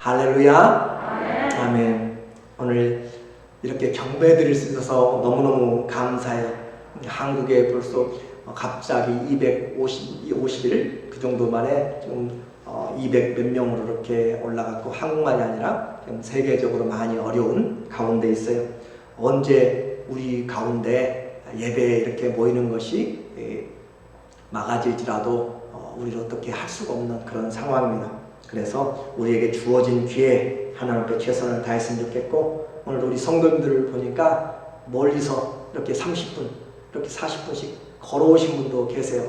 할렐루야. 아멘. 오늘 이렇게 경배 드릴 수 있어서 너무너무 감사해요. 한국에 벌써 갑자기 250일 그 정도 만에 좀 200 몇 명으로 이렇게 올라갔고, 한국만이 아니라 세계적으로 많이 어려운 가운데 있어요. 언제 우리 가운데 예배에 이렇게 모이는 것이 막아질지라도 우리를 어떻게 할 수가 없는 그런 상황입니다. 그래서 우리에게 주어진 기회에 하나님께 최선을 다했으면 좋겠고, 오늘 우리 성도님들을 보니까 멀리서 이렇게 30분, 이렇게 40분씩 걸어오신 분도 계세요.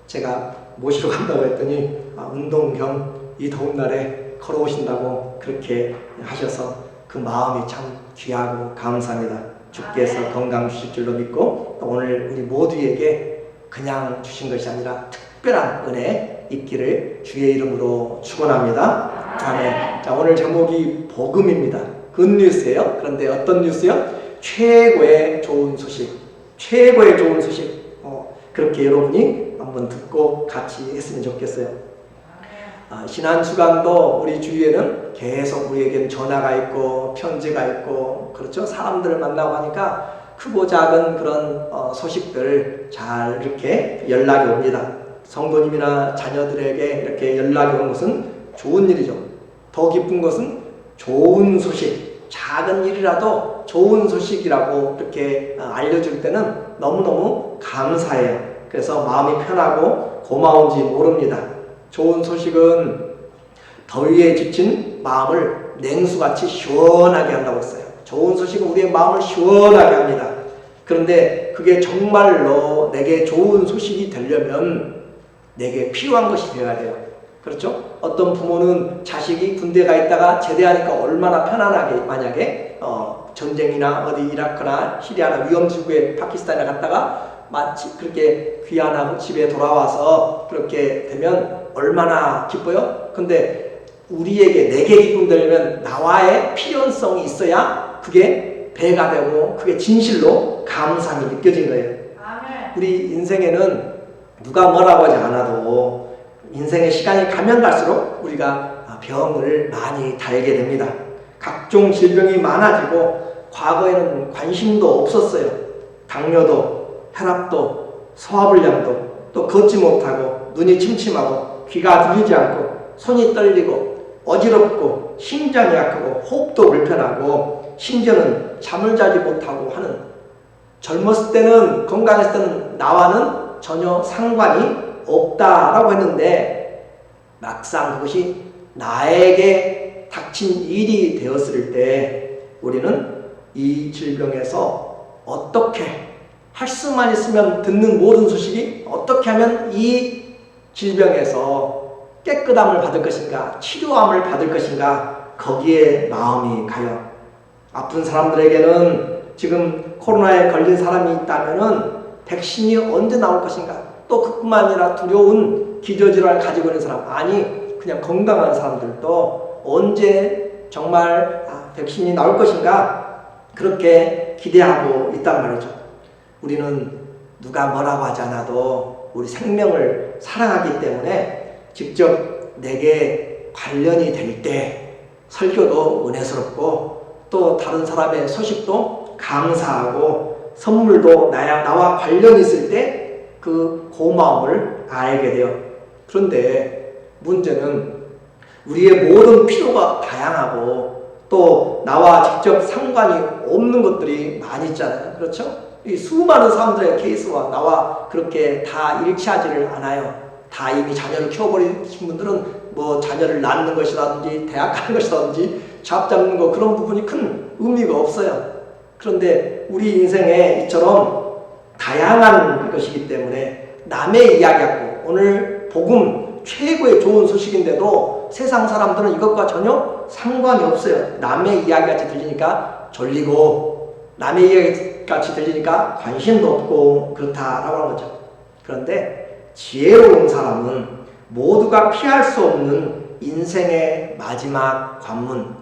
제가 모시러 간다고 했더니 운동 겸 이 더운 날에 걸어오신다고 그렇게 하셔서 그 마음이 참 귀하고 감사합니다. 주께서 건강 주실 줄로 믿고, 또 오늘 우리 모두에게 그냥 주신 것이 아니라 특별한 은혜 있기를 주의 이름으로 축원합니다. 아멘. 자, 오늘 제목이 복음입니다. 굿뉴스예요. 그런데 어떤 뉴스요? 최고의 좋은 소식. 최고의 좋은 소식. 그렇게 여러분이 한번 듣고 같이 했으면 좋겠어요. 지난 주간도 우리 주위에는 계속 우리에겐 전화가 있고 편지가 있고, 그렇죠? 사람들을 만나고 하니까 크고 작은 그런 소식들 잘 이렇게 연락이 옵니다. 성도님이나 자녀들에게 이렇게 연락이 오는 것은 좋은 일이죠. 더 기쁜 것은 좋은 소식, 작은 일이라도 좋은 소식이라고 이렇게 알려줄 때는 너무너무 감사해요. 그래서 마음이 편하고 고마운지 모릅니다. 좋은 소식은 더위에 지친 마음을 냉수같이 시원하게 한다고 했어요. 좋은 소식은 우리의 마음을 시원하게 합니다. 그런데 그게 정말로 내게 좋은 소식이 되려면 내게 필요한 것이 되어야 돼요. 그렇죠? 어떤 부모는 자식이 군대 가 있다가 제대하니까 얼마나 편안하게, 만약에 전쟁이나 어디 이라크나 시리아나 위험지구에 파키스탄에 갔다가 마치 그렇게 귀환하고 집에 돌아와서 그렇게 되면 얼마나 기뻐요? 근데 우리에게, 내게 기쁨 되려면 나와의 필연성이 있어야 그게 배가 되고 그게 진실로 감사함이 느껴진 거예요. 아멘. 우리 인생에는 누가 뭐라고 하지 않아도 인생의 시간이 가면 갈수록 우리가 병을 많이 달게 됩니다. 각종 질병이 많아지고, 과거에는 관심도 없었어요. 당뇨도, 혈압도, 소화불량도, 또 걷지 못하고, 눈이 침침하고, 귀가 들리지 않고, 손이 떨리고, 어지럽고, 심장이 약하고, 호흡도 불편하고, 심지어는 잠을 자지 못하고 하는, 젊었을 때는, 건강했을 때는 나와는 전혀 상관이 없다라고 했는데, 막상 그것이 나에게 닥친 일이 되었을 때 우리는 이 질병에서 어떻게, 할 수만 있으면 듣는 모든 소식이 어떻게 하면 이 질병에서 깨끗함을 받을 것인가, 치료함을 받을 것인가, 거기에 마음이 가요. 아픈 사람들에게는 지금 코로나에 걸린 사람이 있다면은 백신이 언제 나올 것인가, 또 그뿐만 아니라 두려운 기저질환을 가지고 있는 사람, 아니 그냥 건강한 사람들도 언제 정말 백신이 나올 것인가, 그렇게 기대하고 있단 말이죠. 우리는 누가 뭐라고 하지 않아도 우리 생명을 사랑하기 때문에 직접 내게 관련이 될 때 설교도 은혜스럽고, 또 다른 사람의 소식도 감사하고, 선물도 나와 관련이 있을 때 그 고마움을 알게 돼요. 그런데 문제는 우리의 모든 필요가 다양하고, 또 나와 직접 상관이 없는 것들이 많이 있잖아요. 그렇죠? 이 수많은 사람들의 케이스와 나와 그렇게 다 일치하지를 않아요. 다 이미 자녀를 키워버리신 분들은 뭐 자녀를 낳는 것이라든지 대학 가는 것이라든지 잡 잡는 거, 그런 부분이 큰 의미가 없어요. 그런데 우리 인생에 이처럼 다양한 것이기 때문에 남의 이야기하고, 오늘 복음 최고의 좋은 소식인데도 세상 사람들은 이것과 전혀 상관이 없어요. 남의 이야기같이 들리니까 졸리고, 남의 이야기같이 들리니까 관심도 없고 그렇다라고 하는 거죠. 그런데 지혜로운 사람은 모두가 피할 수 없는 인생의 마지막 관문,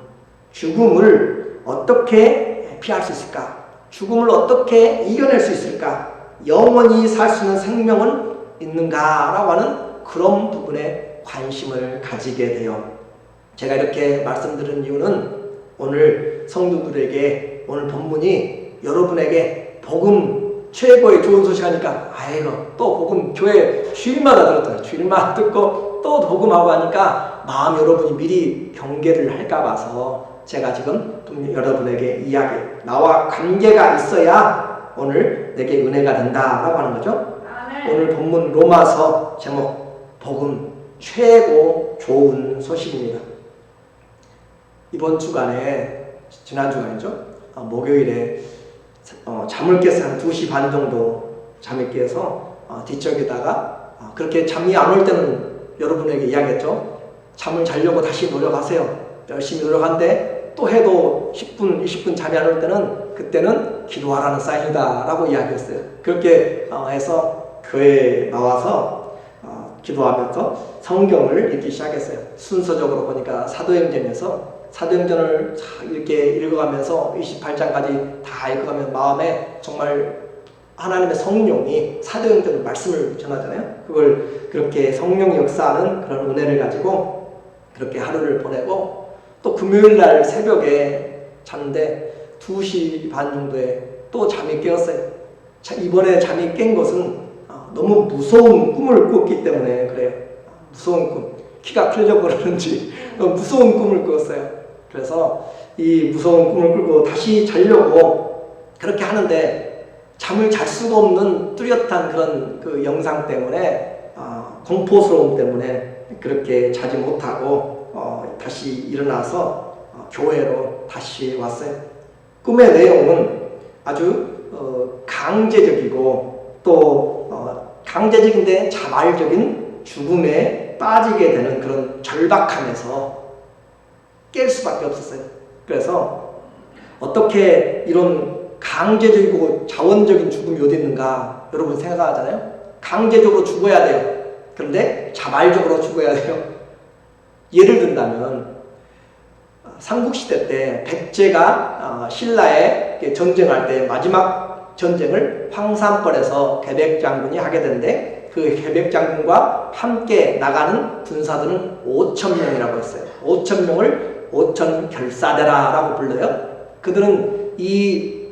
죽음을 어떻게 피할 수 있을까? 죽음을 어떻게 이겨낼 수 있을까? 영원히 살 수 있는 생명은 있는가라고 하는 그런 부분에 관심을 가지게 돼요. 제가 이렇게 말씀드린 이유는 오늘 성도들에게 오늘 본문이 여러분에게 복음 최고의 좋은 소식 하니까 아이고 또 복음 교회 주일마다 들었다 주일마다 듣고 또 복음하고 하니까 마음 여러분이 미리 경계를 할까 봐서 제가 지금 여러분에게 이야기 나와 관계가 있어야 오늘 내게 은혜가 된다라고 하는 거죠. 오늘 본문 로마서 제목 복음 최고 좋은 소식입니다. 이번 주간에 지난 주간이죠. 목요일에 잠을 깨서 한 2시 반 정도 잠을 깨서 뒤척이다가 그렇게 잠이 안 올 때는 여러분에게 이야기했죠. 잠을 자려고 다시 노력하세요. 열심히 노력하는데 또 해도 10분, 20분 잠이 안 올 때는 그때는 기도하라는 사인이다 라고 이야기했어요. 그렇게 해서 교회에 나와서 기도하면서 성경을 읽기 시작했어요. 순서적으로 보니까 사도행전을 이렇게 읽어가면서 28장까지 다 읽어가면 마음에 정말 하나님의 성령이 사도행전의 말씀을 전하잖아요. 그걸 그렇게 성령이 역사하는 그런 은혜를 가지고 그렇게 하루를 보내고 또 금요일날 새벽에 잤는데 2시 반 정도에 또 잠이 깨었어요. 이번에 잠이 깬 것은 너무 무서운 꿈을 꿨기 때문에 그래요. 무서운 꿈. 키가 크려고 그러는지 무서운 꿈을 꿨어요. 그래서 이 무서운 꿈을 꾸고 다시 자려고 그렇게 하는데 잠을 잘 수가 없는 뚜렷한 그런 그 영상 때문에 공포스러움 때문에 그렇게 자지 못하고 다시 일어나서 교회로 다시 왔어요. 꿈의 내용은 아주 강제적이고 또 강제적인데 자발적인 죽음에 빠지게 되는 그런 절박함에서 깰 수밖에 없었어요. 그래서 어떻게 이런 강제적이고 자원적인 죽음이 어디 있는가 여러분 생각하잖아요. 강제적으로 죽어야 돼요. 그런데 자발적으로 죽어야 돼요. 예를 든다면 삼국시대 때 백제가 신라에 전쟁할 때 마지막 전쟁을 황산벌에서 계백장군이 하게 되는데 그 계백장군과 함께 나가는 군사들은 5,000명이라고 했어요. 5,000명을 5,000결사대라라고 불러요. 그들은 이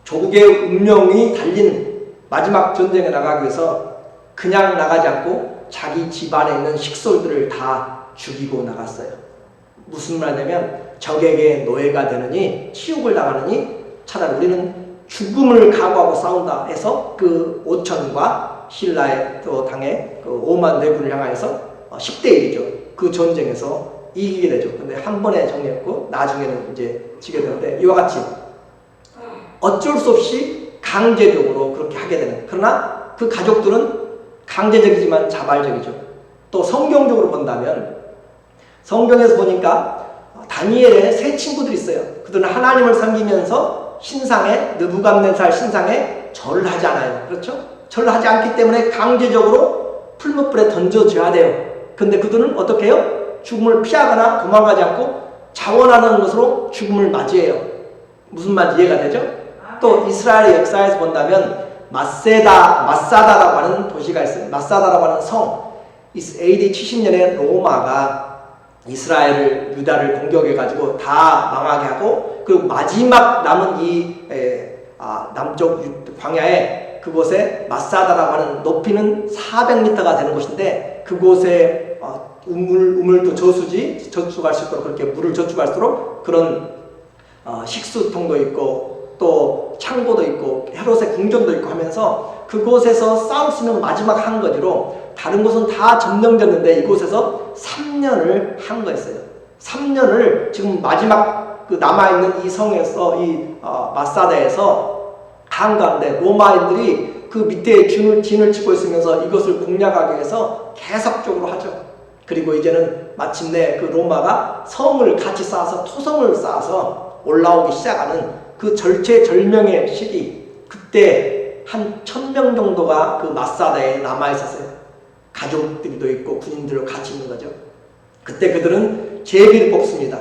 조국의 운명이 달린 마지막 전쟁에 나가기 위해서 그냥 나가지 않고 자기 집안에 있는 식솔들을 다 죽이고 나갔어요. 무슨 말이냐면 적에게 노예가 되느니 치욕을 당하느니 차라리 우리는 죽음을 각오하고 싸운다 해서 그 5천과 신라의 또 당의 그 5만 대군을 향하여서 10대 1이죠. 그 전쟁에서 이기게 되죠. 근데 한 번에 정리했고 나중에는 이제 지게 되는데 이와 같이 어쩔 수 없이 강제적으로 그렇게 하게 되는. 그러나 그 가족들은 강제적이지만 자발적이죠. 또 성경적으로 본다면 성경에서 보니까 다니엘의 세 친구들이 있어요. 그들은 하나님을 섬기면서 신상에 느부갓네살 신상에 절을 하지 않아요. 그렇죠? 절을 하지 않기 때문에 강제적으로 풀무불에 던져줘야 돼요. 근데 그들은 어떻게 해요? 죽음을 피하거나 도망가지 않고 자원하는 것으로 죽음을 맞이해요. 무슨 말인지 이해가 되죠? 또 이스라엘의 역사에서 본다면 마사다라고 하는 도시가 있어요. 마사다라고 하는 성. AD 70년에 로마가 이스라엘을 유다를 공격해가지고 다 망하게 하고 그리고 마지막 남은 이 남쪽 광야에 그곳에 마사다라고 하는 높이는 400m가 되는 곳인데 그곳에 우물도 저축할 수 있도록 그렇게 물을 저축할수록 그런 식수통도 있고 또 창고도 있고 헤롯의 궁전도 있고 하면서 그곳에서 싸울 수 있는 마지막 한 거지로 다른 곳은 다 점령됐는데 이곳에서 3년을 한 거였어요. 3년을 지금 마지막 그 남아있는 이 성에서 이 마사다에서 한 가운데 로마인들이 그 밑에 진을 치고 있으면서 이것을 공략하기 위해서 계속적으로 하죠. 그리고 이제는 마침내 그 로마가 성을 같이 쌓아서 토성을 쌓아서 올라오기 시작하는 그 절체절명의 시기, 그때 한 1,000명 정도가 그 마사다에 남아있었어요. 가족들도 있고 군인들도 같이 있는 거죠. 그때 그들은 제비를 뽑습니다.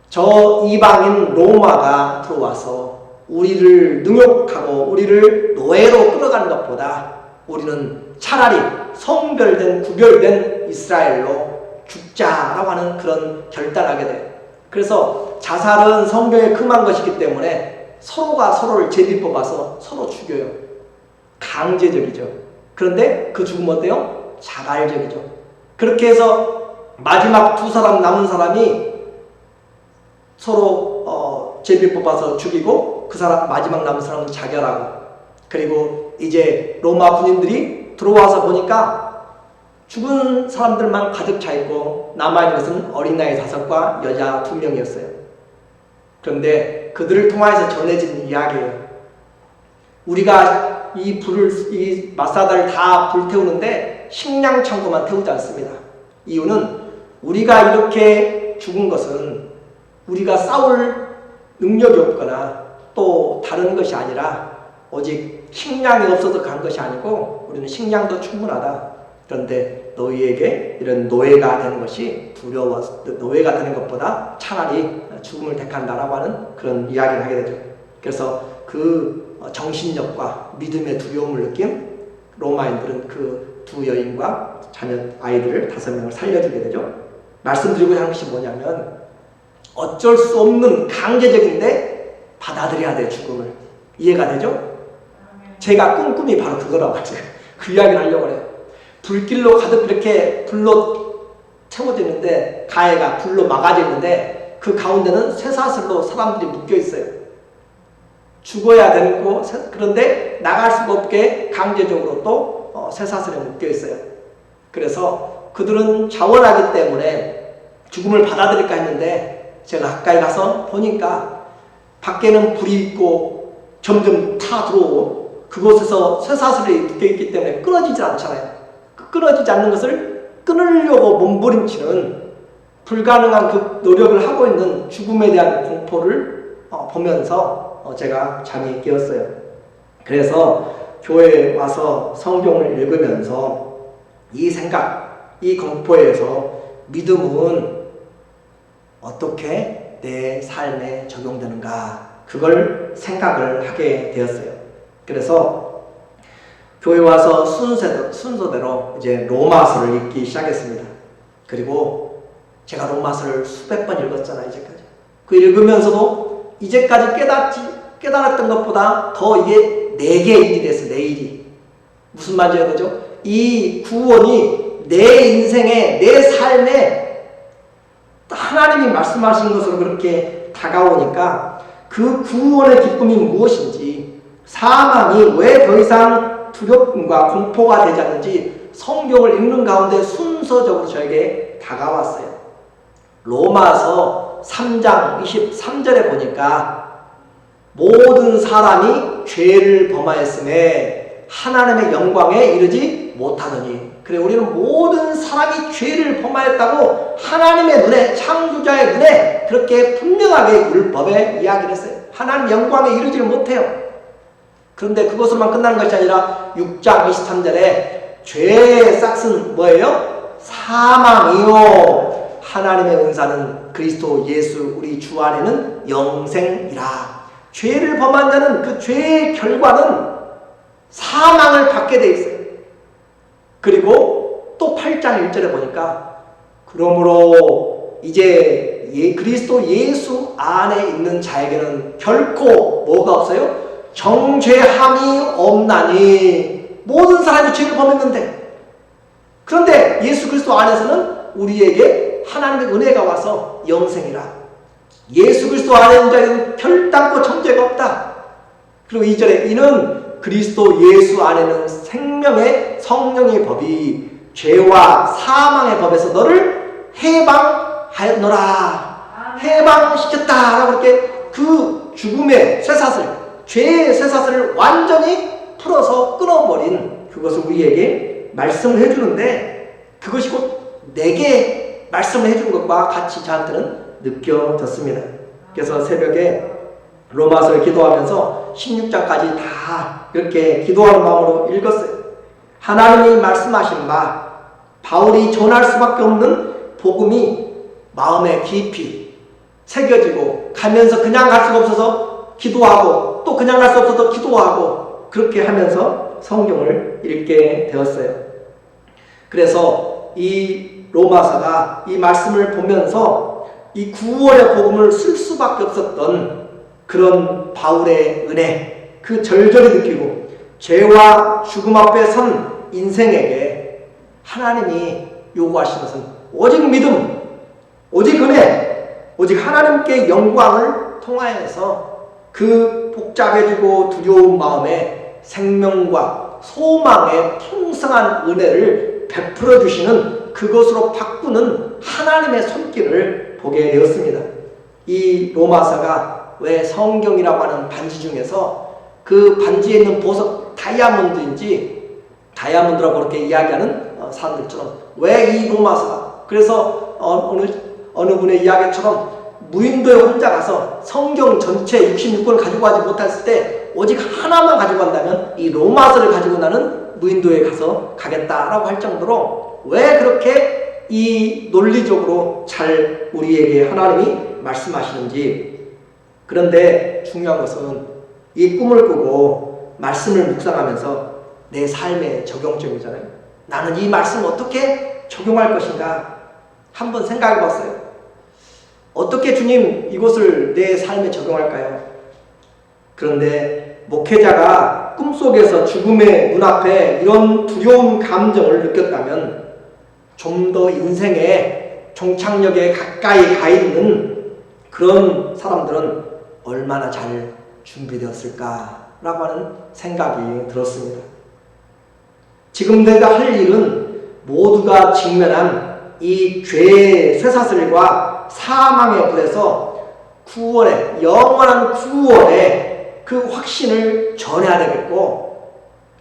저 이방인 로마가 들어와서 우리를 능욕하고 우리를 노예로 끌어가는 것보다 우리는 차라리 성별된 구별된 이스라엘로 죽자라고 하는 그런 결단하게 돼요. 그래서 자살은 성경에 금한 것이기 때문에 서로가 서로를 제비 뽑아서 서로 죽여요. 강제적이죠. 그런데 그 죽음 어때요? 자발적이죠. 그렇게 해서 마지막 두 사람 남은 사람이 서로 제비 뽑아서 죽이고 그 사람 마지막 남은 사람은 자결하고, 그리고 이제 로마 군인들이 들어와서 보니까 죽은 사람들만 가득 차 있고 남아있는 것은 어린아이 5과 여자 2명이었어요. 그런데 그들을 통하여서 전해진 이야기예요. 우리가 이 마사다를 다 불태우는데 식량 창고만 태우지 않습니다. 이유는 우리가 이렇게 죽은 것은 우리가 싸울 능력이 없거나 또 다른 것이 아니라 오직 식량이 없어서 간 것이 아니고 우리는 식량도 충분하다. 그런데 너희에게 이런 노예가 되는 것이 두려워서, 노예가 되는 것보다 차라리 죽음을 택한다라고 하는 그런 이야기를 하게 되죠. 그래서 그 정신력과 믿음의 두려움을 느낀 로마인들은 그 두 여인과 자녀 아이들을 5명을 살려주게 되죠. 말씀드리고자 하는 것이 뭐냐면 어쩔 수 없는 강제적인데 받아들여야 돼요. 죽음을. 이해가 되죠? 제가 꿈이 바로 그거라고 하죠. 그 이야기를 하려고 해요. 불길로 가득 이렇게 불로 채워져 있는데, 가해가 불로 막아져 있는데 그 가운데는 쇠사슬로 사람들이 묶여 있어요. 죽어야 되고, 그런데 나갈 수가 없게 강제적으로 또 쇠사슬에 묶여 있어요. 그래서 그들은 자원하기 때문에 죽음을 받아들일까 했는데 제가 가까이 가서 보니까 밖에는 불이 있고 점점 타 들어오고 그곳에서 쇠사슬이 묶여 있기 때문에 끊어지질 않잖아요. 끊어지지 않는 것을 끊으려고 몸부림치는 불가능한 그 노력을 하고 있는 죽음에 대한 공포를 보면서 제가 잠이 깨었어요. 그래서 교회에 와서 성경을 읽으면서 이 생각, 이 공포에서 믿음은 어떻게 내 삶에 적용되는가, 그걸 생각을 하게 되었어요. 그래서 교회 와서 순서대로 이제 로마서를 읽기 시작했습니다. 그리고 제가 로마서를 수백 번 읽었잖아요, 이제까지. 그 읽으면서도 이제까지 깨달았던 것보다 더 이게 내게 일이 됐어요, 내 일이. 무슨 말인지 알죠? 이 구원이 내 인생에, 내 삶에 하나님이 말씀하신 것으로 그렇게 다가오니까 그 구원의 기쁨이 무엇인지, 사망이 왜 더 이상 두려움과 공포가 되지 않는지 성경을 읽는 가운데 순서적으로 저에게 다가왔어요. 로마서 3장 23절에 보니까 모든 사람이 죄를 범하였음에 하나님의 영광에 이르지 못하더니, 그래, 우리는 모든 사람이 죄를 범하였다고 하나님의 눈에, 창조자의 눈에 그렇게 분명하게 율법에 이야기를 했어요. 하나님 영광에 이르지를 못해요. 그런데 그것으로만 끝나는 것이 아니라 6장 23절에 죄의 싹은 뭐예요? 사망이요, 하나님의 은사는 그리스도 예수 우리 주 안에는 영생이라. 죄를 범한 자는 그 죄의 결과는 사망을 받게 돼 있어요. 그리고 또 8장 1절에 보니까 그러므로 이제 그리스도 예수 안에 있는 자에게는 결코 뭐가 없어요? 정죄함이 없나니. 모든 사람이 죄를 범했는데, 그런데 예수 그리스도 안에서는 우리에게 하나님의 은혜가 와서 영생이라. 예수 그리스도 안에 있는 자에는 결단코 정죄가 없다. 그리고 2절에 이는 그리스도 예수 안에는 생명의 성령의 법이 죄와 사망의 법에서 너를 해방하였노라. 해방시켰다 라고 이렇게 그 죽음의 쇠사슬, 죄의 쇠사슬을 완전히 풀어서 끊어버린 그것을 우리에게 말씀을 해주는데, 그것이 곧 내게 말씀을 해주는 것과 같이 저한테는 느껴졌습니다. 그래서 새벽에 로마서를 기도하면서 16장까지 다 이렇게 기도하는 마음으로 읽었어요. 하나님이 말씀하신 바, 바울이 전할 수밖에 없는 복음이 마음에 깊이 새겨지고, 가면서 그냥 갈 수가 없어서 기도하고, 또 그냥 갈 수 없어서 기도하고, 그렇게 하면서 성경을 읽게 되었어요. 그래서 이 로마서가 이 말씀을 보면서 이 구원의 복음을 쓸 수밖에 없었던 그런 바울의 은혜, 그 절절히 느끼고 죄와 죽음 앞에 선 인생에게 하나님이 요구하시는 것은 오직 믿음, 오직 은혜, 오직 하나님께 영광을 통하여서 그 복잡해지고 두려운 마음에 생명과 소망의 풍성한 은혜를 베풀어 주시는 그것으로 바꾸는 하나님의 손길을 보게 되었습니다. 이 로마서가 왜 성경이라고 하는 반지 중에서 그 반지에 있는 보석 다이아몬드인지, 다이아몬드라고 그렇게 이야기하는 사람들처럼 왜 이 로마서가, 그래서 어느 분의 이야기처럼 무인도에 혼자 가서 성경 전체 66권을 가지고 가지 못했을 때 오직 하나만 가지고 간다면 이 로마서를 가지고 나는 무인도에 가서 가겠다라고 할 정도로 왜 그렇게 이 논리적으로 잘 우리에게 하나님이 말씀하시는지. 그런데 중요한 것은 이 꿈을 꾸고 말씀을 묵상하면서 내 삶에 적용점이잖아요. 나는 이 말씀을 어떻게 적용할 것인가 한번 생각해 봤어요. 어떻게 주님 이것을 내 삶에 적용할까요? 그런데 목회자가 꿈속에서 죽음의 눈앞에 이런 두려운 감정을 느꼈다면 좀 더 인생의 종착역에 가까이 가 있는 그런 사람들은 얼마나 잘 준비되었을까라고 하는 생각이 들었습니다. 지금 내가 할 일은 모두가 직면한 이 죄의 쇠사슬과 사망의 불에서 구원의, 영원한 구원의 그 확신을 전해야 되겠고,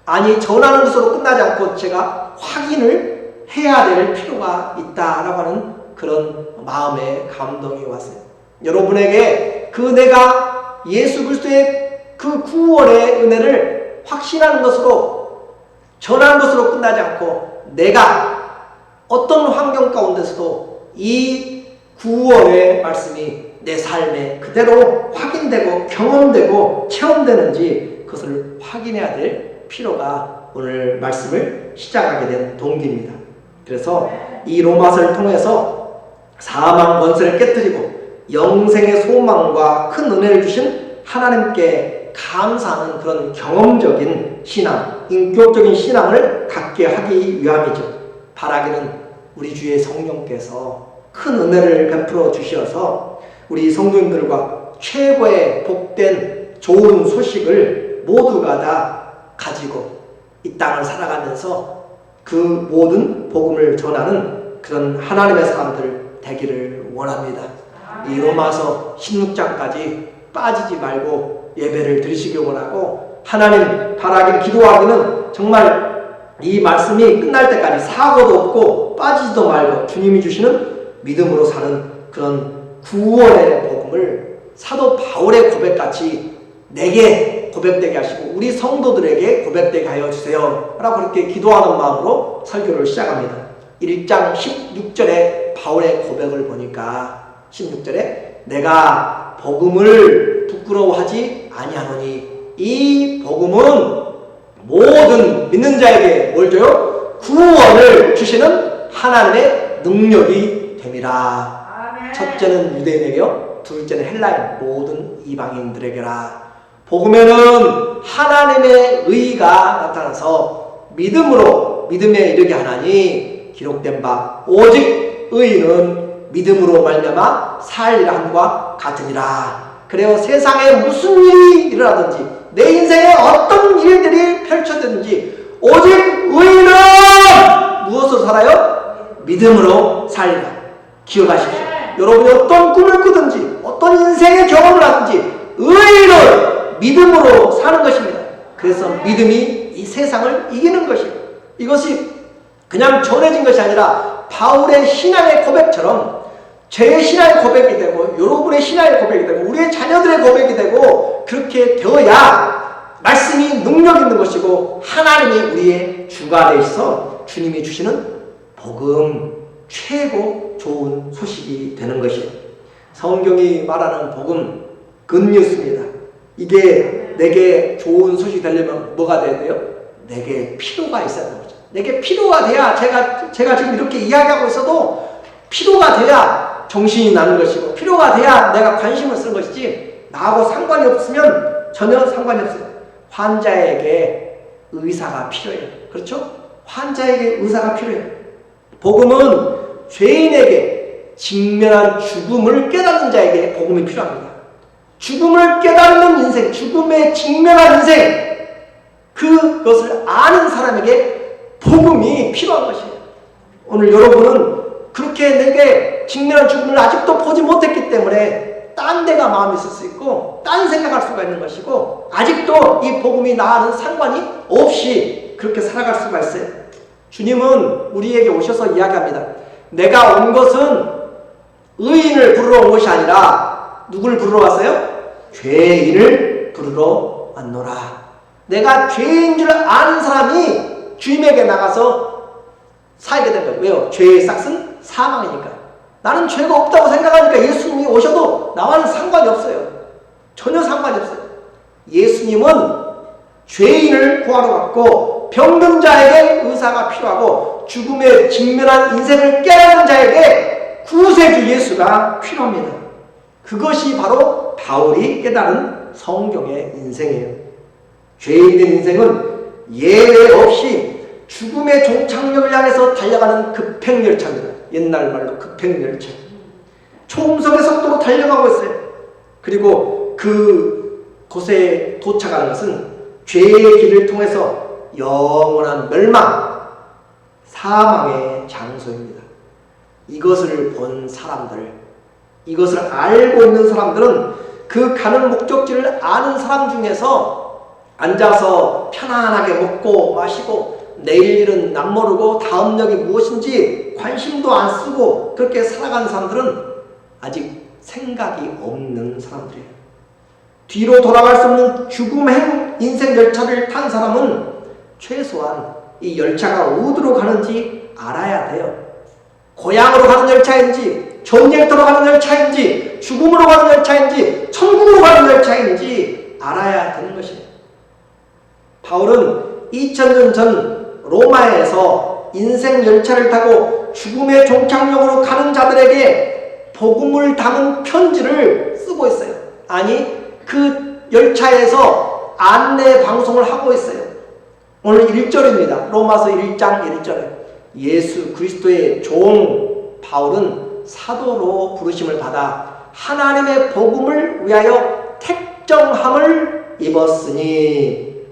아니 전하는 것으로 끝나지 않고 제가 확인을 해야 될 필요가 있다라고 하는 그런 마음의 감동이 왔어요. 여러분에게 그 내가 예수 그리스도의 그 구원의 은혜를 확신하는 것으로, 전하는 것으로 끝나지 않고 내가 어떤 환경 가운데서도 이 구원의 말씀이 내 삶에 그대로 확인되고 경험되고 체험되는지 그것을 확인해야 될 필요가 오늘 말씀을 시작하게 된 동기입니다. 그래서 이 로마서를 통해서 사망 권세를 깨뜨리고 영생의 소망과 큰 은혜를 주신 하나님께 감사하는 그런 경험적인 신앙, 인격적인 신앙을 갖게 하기 위함이죠. 바라기는 우리 주의 성령께서 큰 은혜를 베풀어 주셔서 우리 성도님들과 최고의 복된 좋은 소식을 모두가 다 가지고 이 땅을 살아가면서 그 모든 복음을 전하는 그런 하나님의 사람들 되기를 원합니다. 이 로마서 16장까지 빠지지 말고 예배를 드리시길 원하고, 하나님 바라기를 기도하기는 정말 이 말씀이 끝날 때까지 사고도 없고 빠지지도 말고 주님이 주시는 믿음으로 사는 그런 구원의 복음을 사도 바울의 고백같이 내게 고백되게 하시고 우리 성도들에게 고백되게 하여 주세요 라고 그렇게 기도하는 마음으로 설교를 시작합니다. 1장 16절에 바울의 고백을 보니까 16절에 내가 복음을 부끄러워하지 아니하노니 이 복음은 모든 믿는 자에게 뭘 줘요? 구원을 주시는 하나님의 능력이 됨이라. 아멘. 첫째는 유대인에게요, 둘째는 헬라인 모든 이방인들에게라. 복음에는 하나님의 의가 나타나서 믿음으로 믿음에 이르게 하나니 기록된 바 오직 의인은 믿음으로 말미암아 살리라 함과 같으니라. 그래요. 세상에 무슨 일이 일어나든지 내 인생에 어떤 일들이 펼쳐지든지 오직 의인은 무엇으로 살아요? 믿음으로 살리라. 기억하십시오. 여러분이 어떤 꿈을 꾸든지 어떤 인생의 경험을 하든지 의인은 믿음으로 사는 것입니다. 그래서 믿음이 이 세상을 이기는 것이고, 이것이 그냥 전해진 것이 아니라 바울의 신앙의 고백처럼 제 신앙의 고백이 되고 여러분의 신앙의 고백이 되고 우리의 자녀들의 고백이 되고 그렇게 되어야 말씀이 능력 있는 것이고 하나님이 우리의 주가 되셔서 주님이 주시는 복음, 최고 좋은 소식이 되는 것이에요. 성경이 말하는 복음, 굿뉴스입니다. 이게 내게 좋은 소식이 되려면 뭐가 돼야 돼요? 내게 필요가 있어야 되는 거죠. 내게 필요가 돼야 제가 지금 이렇게 이야기하고 있어도 필요가 돼야 정신이 나는 것이고 필요가 돼야 내가 관심을 쓰는 것이지 나하고 상관이 없으면 전혀 상관이 없어요. 환자에게 의사가 필요해요. 그렇죠? 환자에게 의사가 필요해요. 복음은 죄인에게 직면한 죽음을 깨닫는 자에게 복음이 필요합니다. 죽음을 깨닫는 인생, 죽음에 직면한 인생, 그것을 아는 사람에게 복음이 필요한 것이에요. 오늘 여러분은 그렇게 내게 직면한 죽음을 아직도 보지 못했기 때문에 딴 데가 마음이 있을 수 있고 딴 생각할 수가 있는 것이고 아직도 이 복음이 나와는 상관이 없이 그렇게 살아갈 수가 있어요. 주님은 우리에게 오셔서 이야기합니다. 내가 온 것은 의인을 부르러 온 것이 아니라 누굴 부르러 왔어요? 죄인을 부르러 왔노라. 내가 죄인 줄 아는 사람이 주님에게 나가서 살게 된 거예요. 왜요? 죄의 싹은 사망이니까. 나는 죄가 없다고 생각하니까 예수님이 오셔도 나와는 상관이 없어요. 전혀 상관이 없어요. 예수님은 죄인을 구하러 왔고 병든 자에게 의사가 필요하고 죽음에 직면한 인생을 깨닫는 자에게 구세주 예수가 필요합니다. 그것이 바로 바울이 깨달은 성경의 인생이에요. 죄인된 인생은 예외 없이 죽음의 종착역을 향해서 달려가는 급행열차입니다. 옛날 말로 급행열차. 초음속의 속도로 달려가고 있어요. 그리고 그 곳에 도착하는 것은 죄의 길을 통해서 영원한 멸망, 사망의 장소입니다. 이것을 본 사람들, 이것을 알고 있는 사람들은 그 가는 목적지를 아는 사람 중에서 앉아서 편안하게 먹고 마시고 내일 일은 남모르고 다음 역이 무엇인지 관심도 안 쓰고 그렇게 살아가는 사람들은 아직 생각이 없는 사람들이에요. 뒤로 돌아갈 수 없는 죽음행 인생 열차를 탄 사람은 최소한 이 열차가 어디로 가는지 알아야 돼요. 고향으로 가는 열차인지 전쟁터로 가는 열차인지 죽음으로 가는 열차인지 천국으로 가는 열차인지 알아야 되는 것이에요. 바울은 2000년 전 로마에서 인생 열차를 타고 죽음의 종착역으로 가는 자들에게 복음을 담은 편지를 쓰고 있어요. 아니, 그 열차에서 안내 방송을 하고 있어요. 오늘 1절입니다. 로마서 1장 1절에 예수 그리스도의 종 바울은 사도로 부르심을 받아 하나님의 복음을 위하여 택정함을 입었으니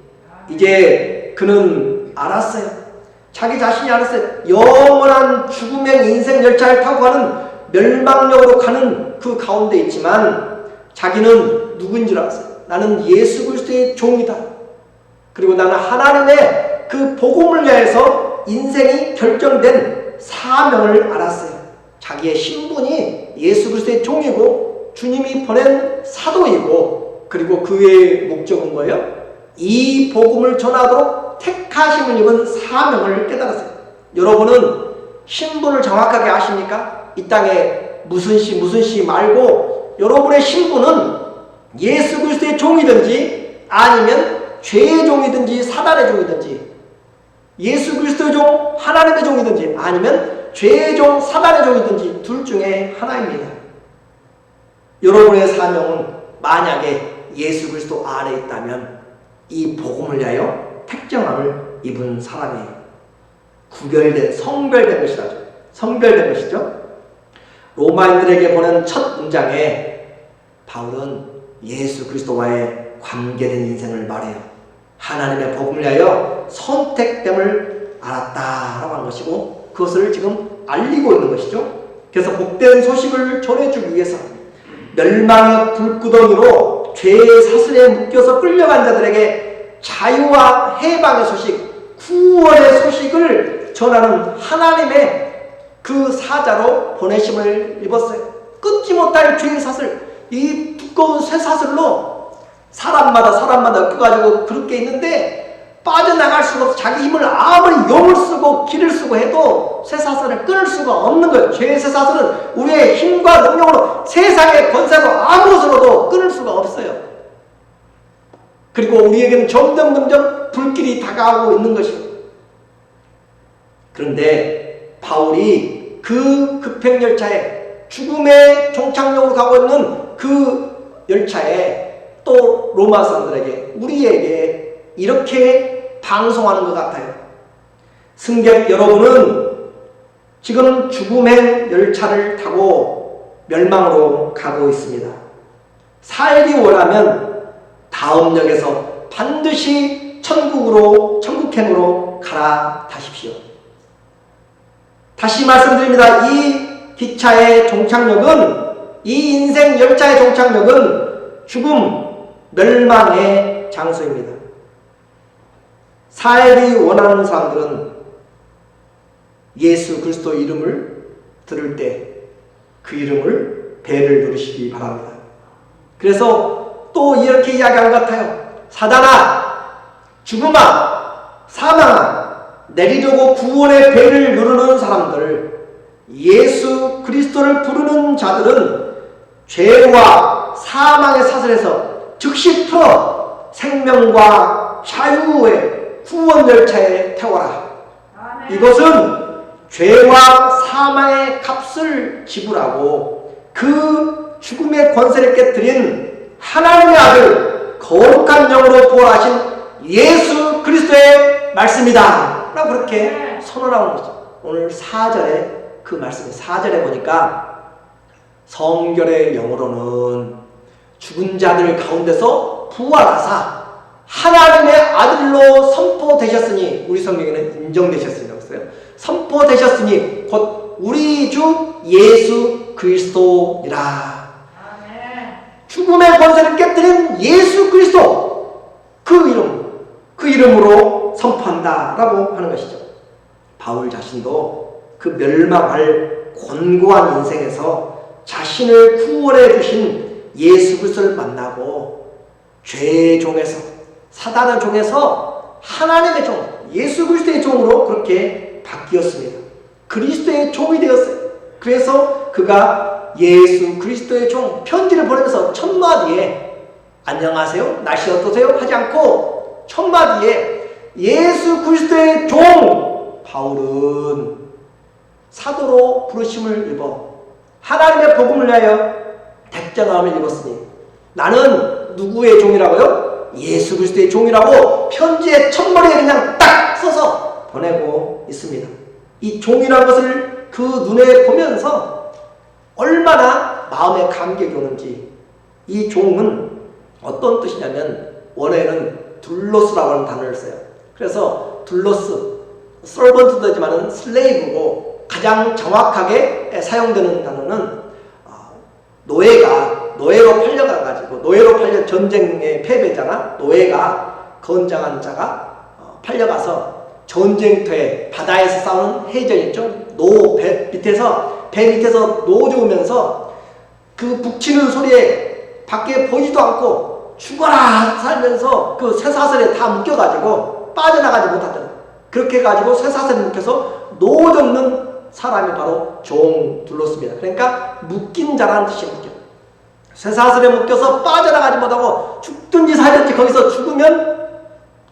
이제 그는 알았어요. 자기 자신이 알았어요. 영원한 죽음의 인생 열차를 타고 가는 멸망역으로 가는 그 가운데 있지만 자기는 누구인 줄 알았어요. 나는 예수 그리스도의 종이다. 그리고 나는 하나님의 그 복음을 위해서 인생이 결정된 사명을 알았어요. 자기의 신분이 예수 그리스도의 종이고 주님이 보낸 사도이고 그리고 그의 목적은 뭐예요? 이 복음을 전하도록 택하심을 입은 사명을 깨달았어요. 여러분은 신분을 정확하게 아십니까? 이 땅에 무슨 씨 말고 여러분의 신분은 예수 그리스도의 종이든지 아니면 죄의 종이든지 사단의 종이든지 예수 그리스도의 종, 하나님의 종이든지 아니면 죄의 종, 사단의 종이든지 둘 중에 하나입니다. 여러분의 사명은 만약에 예수 그리스도 안에 있다면 이 복음을 위하여 택정함을 입은 사람이에요. 구별된, 성별된 것이라죠. 성별된 것이죠. 로마인들에게 보낸 첫 문장에 바울은 예수 그리스도와의 관계된 인생을 말해요. 하나님의 복음을 위하여 선택됨을 알았다라고 하는 것이고 그것을 지금 알리고 있는 것이죠. 그래서 복된 소식을 전해주기 위해서 멸망의 불구덩이로 죄의 사슬에 묶여서 끌려간 자들에게 자유와 해방의 소식, 구원의 소식을 전하는 하나님의 그 사자로 보내심을 입었어요. 끊지 못할 죄의 사슬, 이 두꺼운 쇠사슬로 사람마다 껴가지고 그렇게 있는데 빠져나갈 수가 없어. 자기 힘을 아무리 용을 쓰고 기를 쓰고 해도 쇠사슬을 끊을 수가 없는 거예요. 죄의 쇠사슬은 우리의 힘과 능력으로 세상의 권세로 아무것으로도 끊을 수가 없어요. 그리고 우리에게는 점점 불길이 다가오고 있는 것이고 그런데 바울이 그 급행열차에 죽음의 종착역으로 가고 있는 그 열차에 또 로마 사람들에게 우리에게 이렇게 방송하는 것 같아요. 승객 여러분은 지금 죽음의 열차를 타고 멸망으로 가고 있습니다. 살기 원하면 다음 역에서 반드시 천국행으로 갈아타십시오. 다시 말씀드립니다. 이 기차의 종착역은, 이 인생 열차의 종착역은 죽음, 멸망의 장소입니다. 살기 원하는 사람들은 예수 그리스도 이름을 들을 때 그 이름을 배를 누르시기 바랍니다. 그래서 또 이렇게 이야기한 것 같아요. 사단아, 죽음아, 사망아, 내리려고 구원의 배를 누르는 사람들, 예수 그리스도를 부르는 자들은 죄와 사망의 사슬에서 즉시 풀어 생명과 자유의 구원 열차에 태워라. 이것은 죄와 사망의 값을 지불하고 그 죽음의 권세를 깨뜨린 하나님의 아들 거룩한 영으로 부활하신 예수 그리스도의 말씀이다 라고 그렇게 선언하는 거죠. 오늘 4절에 그 말씀이 4절에 보니까 성결의 영어로는 죽은 자들 가운데서 부활하사 하나님의 아들로 선포되셨으니, 우리 성경에는 인정되셨으니라고 했어요. 선포되셨으니 곧 우리 주 예수 그리스도니라. 죽음의 권세를 깨뜨린 예수 그리스도, 그 이름으로 선포한다 라고 하는 것이죠. 바울 자신도 그 멸망할 곤고한 인생에서 자신을 구원해 주신 예수 그리스도를 만나고 죄의 종에서, 사단의 종에서 하나님의 종, 예수 그리스도의 종으로 그렇게 바뀌었습니다. 그리스도의 종이 되었어요. 그래서 그가 예수 그리스도의 종, 편지를 보내면서 첫 마디에 안녕하세요, 날씨 어떠세요? 하지 않고 첫 마디에 예수 그리스도의 종 바울은 사도로 부르심을 입어 하나님의 복음을 위하여 백전함을 입었으니 나는 누구의 종이라고요? 예수 그리스도의 종이라고 편지의 첫머리에 그냥 딱 써서 보내고 있습니다. 이 종이라는 것을 그 눈에 보면서 얼마나 마음에 감격이 오는지. 이 종은 어떤 뜻이냐면 원래는 둘로스라고 하는 단어를 써요. 그래서 둘로스, 서번트도 되지만 슬레이브고 가장 정확하게 사용되는 단어는 노예로 팔려가가지고, 노예로 팔려 전쟁의 패배자나 노예가, 건장한 자가 팔려가서 전쟁터에 바다에서 싸우는 해전 있죠. 배 밑에서 노저으면서 그 북치는 소리에 밖에 보이지도 않고 죽어라 살면서 그 쇠사슬에 다 묶여가지고 빠져나가지 못하더라. 그렇게 해가지고 쇠사슬에 묶여서 노젓는 사람이 바로 종 둘로스입니다. 그러니까 묶인 자라는 뜻이 묶여. 쇠사슬에 묶여서 빠져나가지 못하고 죽든지 살든지 거기서 죽으면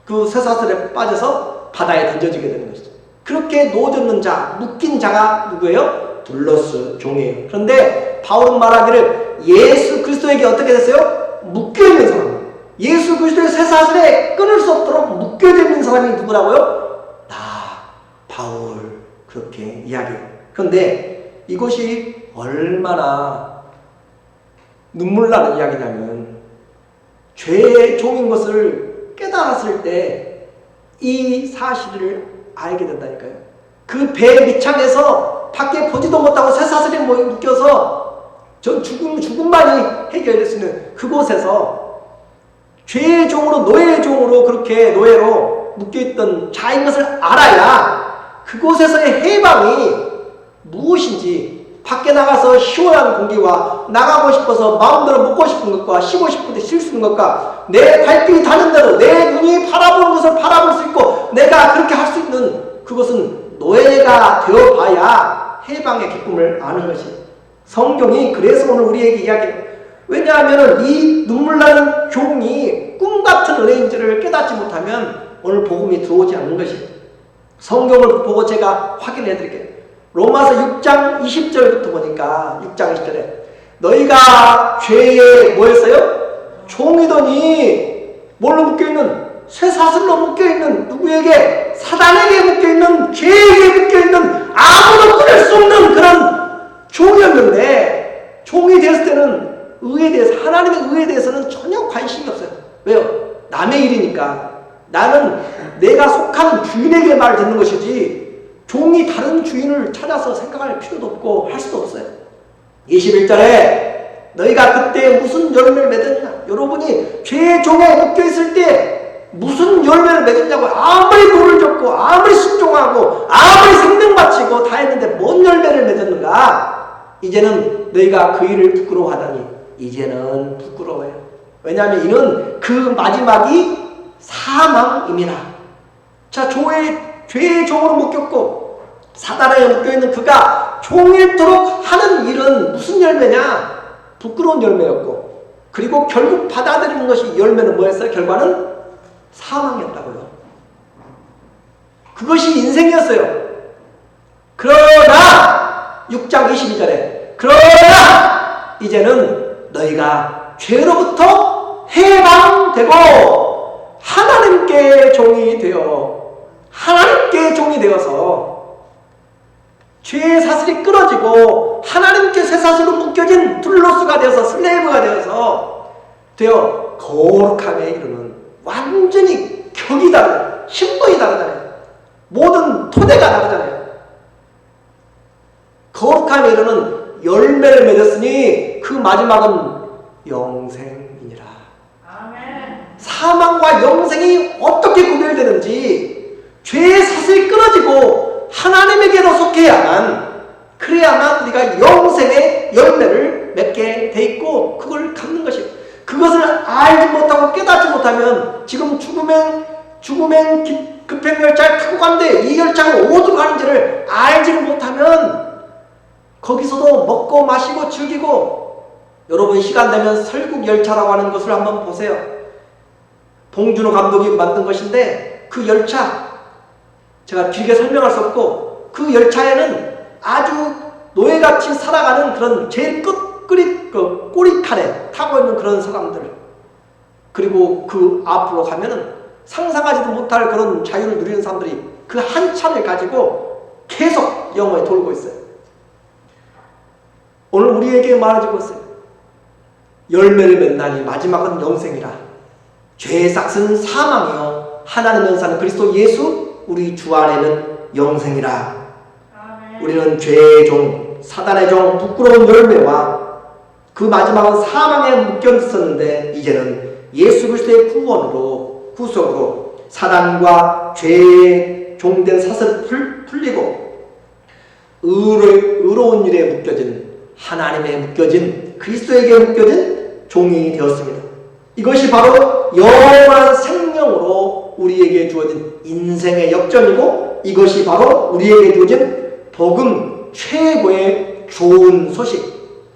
그 쇠사슬에 빠져서 바다에 던져지게 되는 것이죠. 그렇게 노젓는 자, 묶인 자가 누구예요? 둘로스 종이에요. 그런데 바울은 말하기를 예수 그리스도에게 어떻게 됐어요? 묶여있는 사람. 예수 그리스도의 쇠사슬에 끊을 수 없도록 묶여져 있는 사람이 누구라고요? 나, 바울. 그렇게 이야기해요. 그런데 이것이 얼마나 눈물 나는 이야기냐면 죄의 종인 것을 깨달았을 때 이 사실을 알게 된다니까요. 그 배 밑창에서 밖에 보지도 못하고 쇠사슬에 묶여서 전 죽음만이 해결될 수 있는 그곳에서 죄의 종으로, 노예의 종으로, 그렇게 노예로 묶여있던 자인 것을 알아야 그곳에서의 해방이 무엇인지, 밖에 나가서 시원한 공기와 나가고 싶어서 마음대로 먹고 싶은 것과 쉬고 싶을 때 쉴 수 있는 것과 내 발길이 닿는 대로 내 눈이 바라보는 것을 바라볼 수 있고 내가 그렇게 할 수 있는 그것은 노예가 되어봐야 해방의 기쁨을 아는 것이. 성경이 그래서 오늘 우리에게 이야기해요. 왜냐하면 이 눈물나는 종이 꿈같은 은혜인지를 깨닫지 못하면 오늘 복음이 들어오지 않는 것이에요. 성경을 보고 제가 확인해 드릴게요. 로마서 6장 20절부터 보니까 6장 20절에 너희가 죄에 뭐였어요? 종이더니 뭘로 묶여있는? 쇠사슬로 묶여있는 누구에게? 사단에게 묶여있는, 죄에게 묶여있는, 아무도 끊을 수 없는 그런 종이었는데, 종이 되었을 때는 의에 대해서, 하나님의 의에 대해서는 전혀 관심이 없어요. 왜요? 남의 일이니까. 나는 내가 속한 주인에게 말 듣는 것이지 종이 다른 주인을 찾아서 생각할 필요도 없고 할 수도 없어요. 21절에 너희가 그때 무슨 열매를 맺었냐? 여러분이 죄의 종에 묶여있을 때 무슨 열매를 맺었냐고. 아무리 돌을 줬고 아무리 순종하고 아무리 생명 바치고 다 했는데 뭔 열매를 맺었는가? 이제는 너희가 그 일을 부끄러워하다니 이제는 부끄러워요. 왜냐하면 이는 그 마지막이 사망임이라. 자, 죄의 종으로 묶였고 사단에 묶여있는 그가 종일토록 하는 일은 무슨 열매냐? 부끄러운 열매였고, 그리고 결국 받아들이는 것이 열매는 뭐였어요? 결과는 사망이었다고요. 그것이 인생이었어요. 그러나 6장 22절에 그러나 이제는 너희가 죄로부터 해방되고 하나님께 종이 되어서 죄의 사슬이 끊어지고 하나님께 쇠사슬로 묶여진 둘로스가 되어서 슬레이브가 되어 거룩함에 이르는, 완전히 격이 다르잖아요. 신분이 다르잖아요. 모든 토대가 다르잖아요. 거룩함에 이르는 열매를 맺었으니 그 마지막은 영생이니라. 아멘. 사망과 영생이 어떻게 구별되는지, 죄의 사슬이 끊어지고 하나님에게로 속해야만, 그래야만 우리가 영생의 열매를 맺게 돼 있고 그걸 갖는 것이에요. 그것을 알지 못하고 깨닫지 못하면 지금 죽음의 급행열차를 타고 가는데 이 열차가 어디로 가는지를 알지를 못하면 거기서도 먹고 마시고 즐기고, 여러분 시간 되면 설국열차라고 하는 것을 한번 보세요. 봉준호 감독이 만든 것인데 그 열차, 제가 길게 설명할 수 없고, 그 열차에는 아주 노예같이 살아가는 그런 제일 꼬리칼에 타고 있는 그런 사람들, 그리고 그 앞으로 가면은 상상하지도 못할 그런 자유를 누리는 사람들이 그 한 차를 가지고 계속 영원히 돌고 있어요. 오늘 우리에게 말해주고 있어요. 열매를 맺나니 마지막은 영생이라. 죄의 싹은 사망이요 하나님은 사는 그리스도 예수 우리 주 안에는 영생이라. 우리는 죄의 종, 사단의 종, 부끄러운 열매와 그 마지막은 사망에 묶여 있었는데 이제는 예수 그리스도의 구속으로 사단과 죄의 종된 사슬을 풀리고 의로운 일에 묶여진, 하나님에 묶여진, 그리스도에게 묶여진 종이 되었습니다. 이것이 바로 영원한 생명으로 우리에게 주어진 인생의 역전이고, 이것이 바로 우리에게 주어진 복음 최고의 좋은 소식.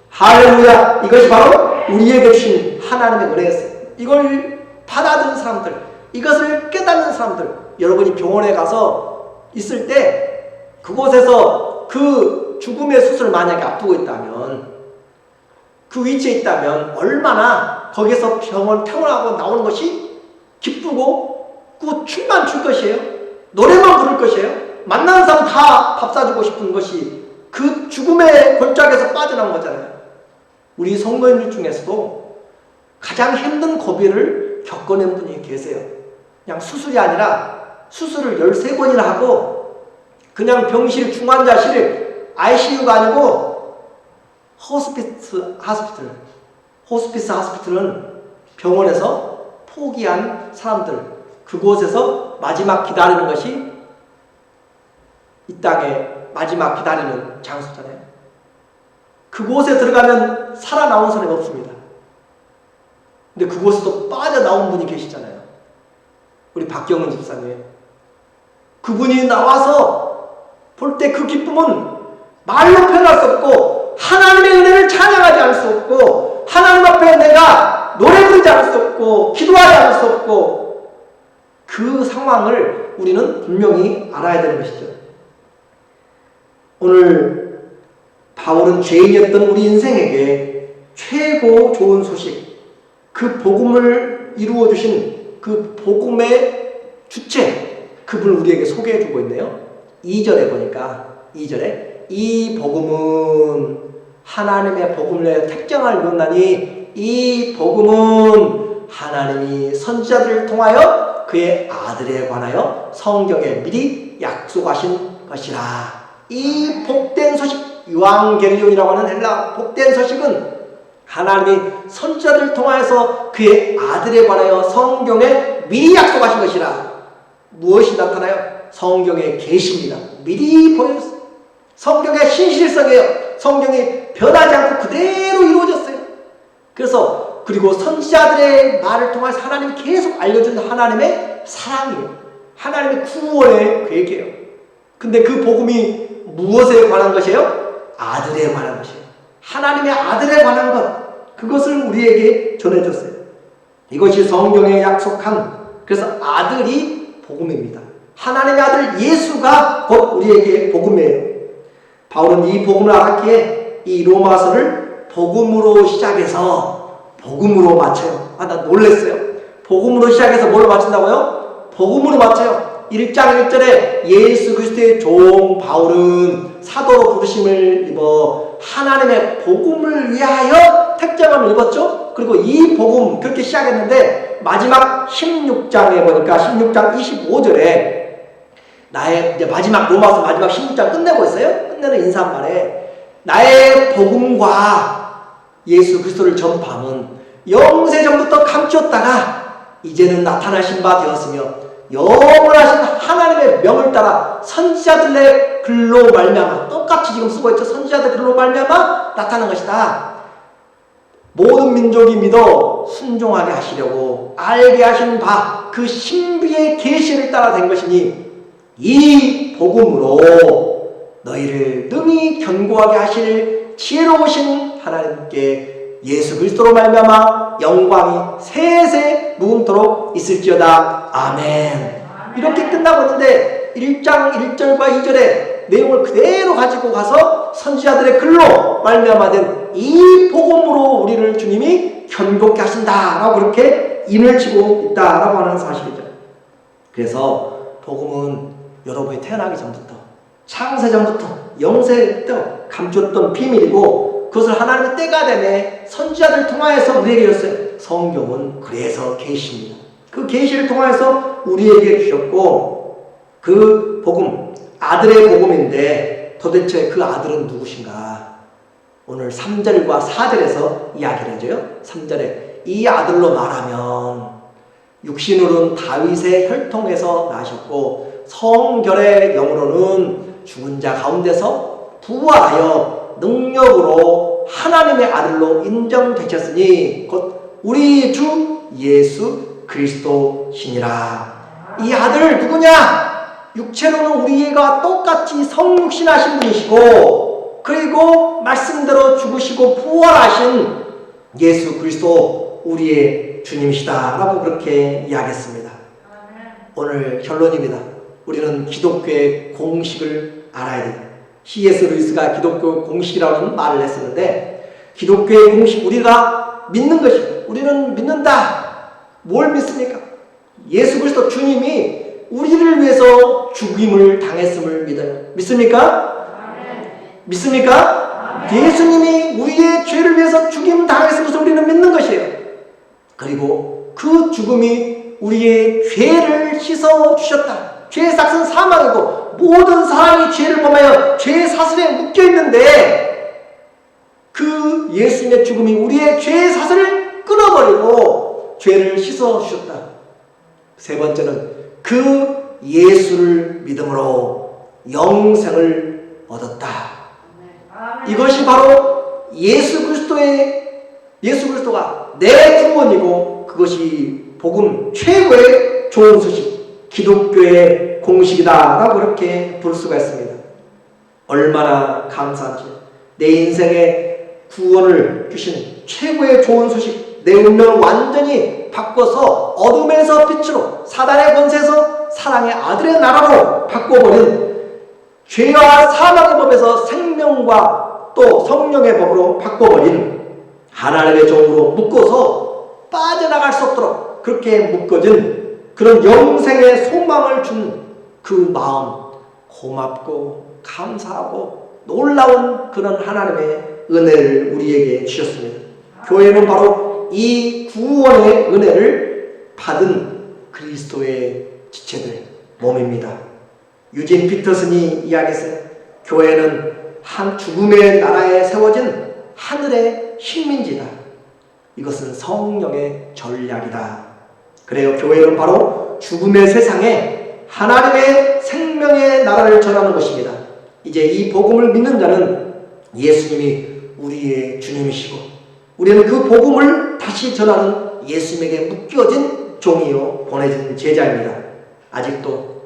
할렐루야! 이것이 바로 우리에게 주신 하나님의 은혜였어요. 이걸 받아들인 사람들, 이것을 깨닫는 사람들, 여러분이 병원에 가서 있을 때 그곳에서 그 죽음의 수술을 만약에 앞두고 있다면, 그 위치에 있다면 얼마나 거기서 병원 퇴원하고 나오는 것이 기쁘고 그 춤만 출 것이에요. 노래만 부를 것이에요. 만나는 사람 다 밥 사주고 싶은 것이 그 죽음의 골짜기에서 빠져나온 거잖아요. 우리 성도님들 중에서도 가장 힘든 고비를 겪어낸 분이 계세요. 그냥 수술이 아니라 수술을 13번이나 하고 그냥 병실, 중환자실, ICU가 아니고 호스피스 하스피틀은 병원에서 포기한 사람들, 그곳에서 마지막 기다리는 것이 이 땅에 마지막 기다리는 장소잖아요. 그곳에 들어가면 살아나온 사람이 없습니다. 근데 그곳에서 빠져나온 분이 계시잖아요. 우리 박경은 집사님. 그분이 나와서 볼 때 그 기쁨은 말로 표현할 수 없고, 하나님의 은혜를 찬양하지 않을 수 없고, 하나님 앞에 내가 노래 부르지 않을 수 없고, 기도하지 않을 수 없고, 그 그 상황을 우리는 분명히 알아야 되는 것이죠. 오늘 바울은 죄인이었던 우리 인생에게 최고 좋은 소식, 그 복음을 이루어 주신 그 복음의 주체, 그분을 우리에게 소개해 주고 있네요. 2절에 보니까 2절에 이 복음은 하나님의 복음을 택정할 것나니 이 복음은 하나님이 선지자들을 통하여 그의 아들에 관하여 성경에 미리 약속하신 것이라. 이 복된 소식, 유앙겔리온이라고 하는 헬라 복된 소식은 하나님이 선지자들을 통하여서 그의 아들에 관하여 성경에 미리 약속하신 것이라. 무엇이 나타나요? 성경의 계시입니다. 미리 보여줬어요. 성경의 신실성이에요. 성경이 변하지 않고 그대로 이루어졌어요. 그래서 그리고 선지자들의 말을 통해서 하나님이 계속 알려준 하나님의 사랑이에요. 하나님의 구원의 계획이에요. 근데 그 복음이 무엇에 관한 것이에요? 아들에 관한 것이에요. 하나님의 아들에 관한 것, 그것을 우리에게 전해줬어요. 이것이 성경에 약속한, 그래서 아들이 복음입니다. 하나님의 아들 예수가 곧 우리에게 복음이에요. 바울은 이 복음을 알았기에 이 로마서를 복음으로 시작해서 복음으로 마쳐요. 나 놀랬어요. 복음으로 시작해서 뭘로 마친다고요? 복음으로 마쳐요. 1장 1절에 예수 그리스도의 종 바울은 사도로 부르심을 입어 하나님의 복음을 위하여 택정함을 입었죠. 그리고 이 복음 그렇게 시작했는데 마지막 16장에 보니까 16장 25절에 나의 이제 마지막 로마서 마지막 16장 끝내고 있어요. 끝내는 인사말에 나의 복음과 예수 그리스도를 전파함은 영세 전부터 감추었다가 이제는 나타나신 바 되었으며 영원하신 하나님의 명을 따라 선지자들의 글로 말미암아, 똑같이 지금 쓰고 있죠. 선지자들 글로 말미암아 나타난 것이다. 모든 민족이 믿어 순종하게 하시려고 알게 하신 바 그 신비의 계시를 따라 된 것이니 이 복음으로 너희를 능히 견고하게 하실 지혜로우신 하나님께 예수 그리스도로 말미암아 영광이 세세 무궁토록 있을지어다. 아멘. 이렇게 끝나고 있는데 1장 1절과 2절의 내용을 그대로 가지고 가서 선지자들의 글로 말미암아 된 이 복음으로 우리를 주님이 견고케 하신다라고 그렇게 인을 치고 있다라고 하는 사실이죠. 그래서 복음은 여러분이 태어나기 전부터, 창세 전부터, 영세 때 감췄던 비밀이고 그것을 하나님의 때가 되매 선지자들 통하여서 우리에게 줬어요. 성경은 그래서 계시입니다. 그 계시를 통하여서 우리에게 주셨고 그 복음, 아들의 복음인데 도대체 그 아들은 누구신가? 오늘 3절과 4절에서 이야기를 해줘요. 3절에 이 아들로 말하면 육신으로는 다윗의 혈통에서 나셨고 성결의 영으로는 죽은 자 가운데서 부활하여 능력으로 하나님의 아들로 인정되셨으니 곧 우리 주 예수 그리스도시니라. 이 아들 누구냐? 육체로는 우리가 똑같이 성육신하신 분이시고 그리고 말씀대로 죽으시고 부활하신 예수 그리스도 우리의 주님이시다 라고 그렇게 이야기했습니다. 오늘 결론입니다. 우리는 기독교의 공식을 알아야 돼요. C.S. 루이스가 기독교 공식이라는 말을 했었는데 기독교의 공식, 우리가 믿는 것이, 우리는 믿는다. 뭘 믿습니까? 예수 그리스도 주님이 우리를 위해서 죽임을 당했음을 믿어요. 믿습니까? 믿습니까? 예수님이 우리의 죄를 위해서 죽임을 당했을 것을 우리는 믿는 것이에요. 그리고 그 죽음이 우리의 죄를 씻어주셨다. 죄의 삭은 사망이고 모든 사람이 죄를 범하여 죄의 사슬에 묶여있는데 그 예수님의 죽음이 우리의 죄의 사슬을 끊어버리고 죄를 씻어주셨다. 세 번째는 그 예수를 믿음으로 영생을 얻었다. 이것이 바로 예수 그리스도가 내 구원이고 그것이 복음 최고의 좋은 소식, 기독교의 공식이다라고 그렇게 볼 수가 있습니다. 얼마나 감사한지. 내 인생에 구원을 주신 최고의 좋은 소식, 내 운명을 완전히 바꿔서 어둠에서 빛으로, 사단의 권세에서 사랑의 아들의 나라로 바꿔버린, 죄와 사망의 법에서 생명과 또 성령의 법으로 바꿔버린 하나님의 종으로 묶어서 빠져나갈 수 없도록 그렇게 묶어진 그런 영생의 소망을 준 그 마음, 고맙고 감사하고 놀라운 그런 하나님의 은혜를 우리에게 주셨습니다. 교회는 바로 이 구원의 은혜를 받은 그리스도의 지체들 몸입니다. 유진 피터슨이 이야기했어요. 교회는 한 죽음의 나라에 세워진 하늘의 식민지다. 이것은 성령의 전략이다. 그래요. 교회는 바로 죽음의 세상에 하나님의 생명의 나라를 전하는 것입니다. 이제 이 복음을 믿는 자는 예수님이 우리의 주님이시고 우리는 그 복음을 다시 전하는 예수님에게 묶여진 종이요 보내진 제자입니다. 아직도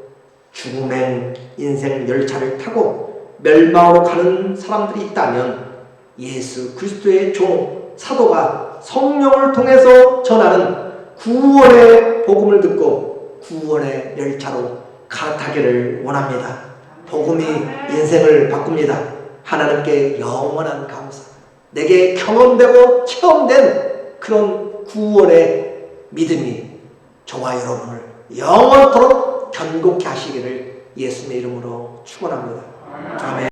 죽음의 인생 열차를 타고 멸망으로 가는 사람들이 있다면 예수 그리스도의 종 사도가 성령을 통해서 전하는 구원의 복음을 듣고 구원의 열차로 갈아타기를 원합니다. 복음이 인생을 바꿉니다. 하나님께 영원한 감사, 내게 경험되고 체험된 그런 구원의 믿음이 저와 여러분을 영원토록 견고케 하시기를 예수님의 이름으로 축원합니다. 아멘.